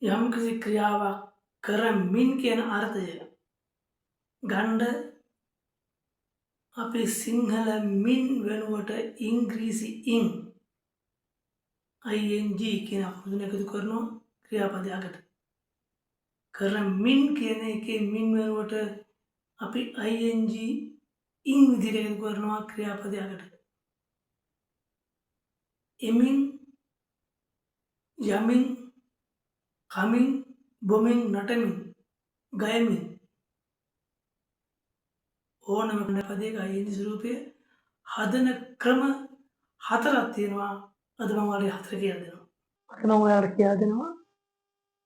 යම්කිසි ක්‍රියාවක් කරමින් කියන අර්ථය ගන්න අපි සිංහල මින් වෙනුවට ඉංග්‍රීසි ඉන් ing කියන අකුරු දෙක එකතු කරනවා ක්‍රියාපදයකට. කරමින් කියන එකේ මින් වෙනුවට අපි ing ඉන් විදිහට එකතු කරනවා ක්‍රියාපදයකට. එමින් යමින් කමින් බොමින් නටමින් ගයමින් ඕනම ක්‍රියාපදයක ing ස්වරූපය හදන ක්‍රම 4ක් තියෙනවා. අද මම ඔයාලට 4 කියලා දෙනවා. අද මම ඔයාලට කියලා දෙනවා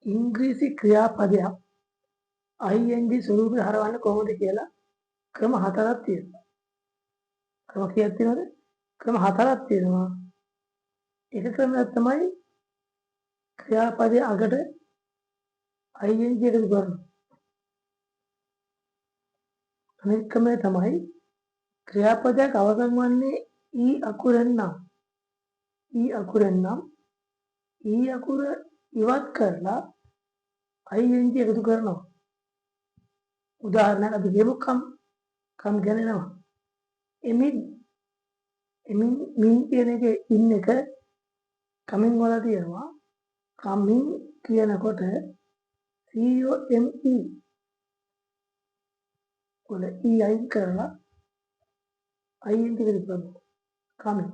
ඉංග්‍රීසි ක්‍රියාපදයක් ing ස්වරූපය හරවන්න කොහොමද කියලා ක්‍රම 4ක් තියෙනවා. ක්‍රම කීයක් තියෙනවද? ක්‍රම 4ක් තියෙනවා. එක ක්‍රමයක් තමයි ක්‍රියාපදයේ අගට ing එකතු කරනවා. අනෙක් ක්‍රමය තමයි ක්‍රියාපදයක් අවසන් වන්නේ ඊ අකුරෙන් නම් ඊ අකුර ඉවත් කරලා ing එකතු කරනවා. උදාහරණයක් අපි කියමු කම් ගණනවා. එමින් මින් කියන එකේ ඉන් එක කමින් වල තියෙනවා. කමින් කියනකොට COME වල E අයින් කරලා ing එකතු කරනවා. කමින්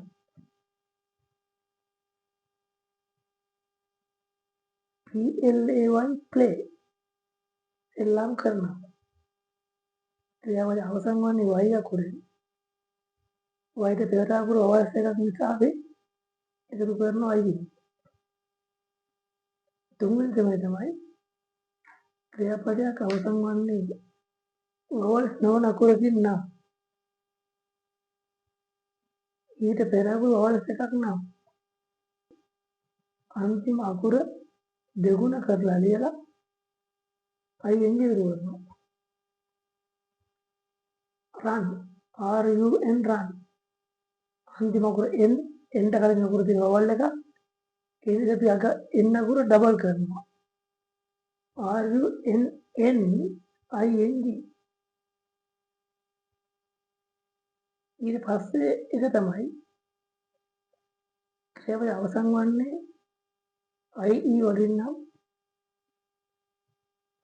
PLAY play එල්ලම් කරනවා. ක්‍රියාවලිය අවසන් වන්නේ y අකුරෙන්. y ට පෙරට අකුර අවශ්‍ය එකක් නිසා අපි එකතු කරනවා ing. තුන්වෙනි ක්‍රමය තමයි ක්‍රියාපදයක් අවසන් වන්නේ vowels නොවන අකුරකින් නම් ඊට පෙර අකුර vowels එකක් නම් අන්තිම අකුර දෙගුණ කරලා ලියලා ing එකතු කරනවා. run RUN run අන්තිම අකුර n ට කලින් අකුර තියෙන vowel එක ඒ නිසා අපි අග n අකුර ඩබල් කරනවා. RUNN ing ඊට පස්සේ එක තමයි ක්‍රියාපදය අවසන් වන්නේ IE වලින් නම්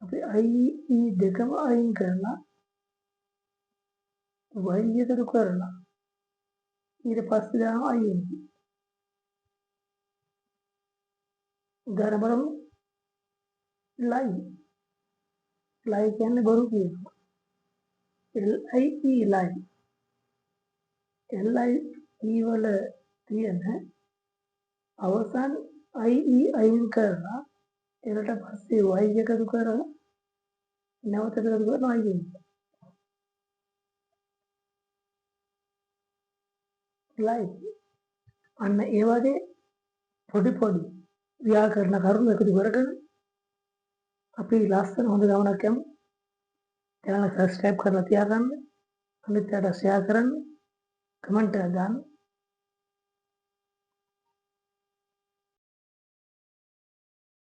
අපි IE දෙකම අයින් කරලා y එකතු කරලා ඊට පස්සේ දානවා ing. උදාහරණ බලමු. lie කියන්නේ බොරු කියනවා. LIE LIE වල තියෙන අවසන් IE අයින් කරලා ඊට පස්සේ y එකතු කරලා නැවත එකතු කරනවා ing. lie අන්න ඒ වගේ පොඩි ව්‍යාකරණ කරුණු එකතු කරගෙන අපි ලස්සන හොඳ ගමනක් යමු. channel එක subscribe කරලා තියාගන්න. අනිත් අයට share කරන්න. කමෙන්ට් එකක් දාන්න.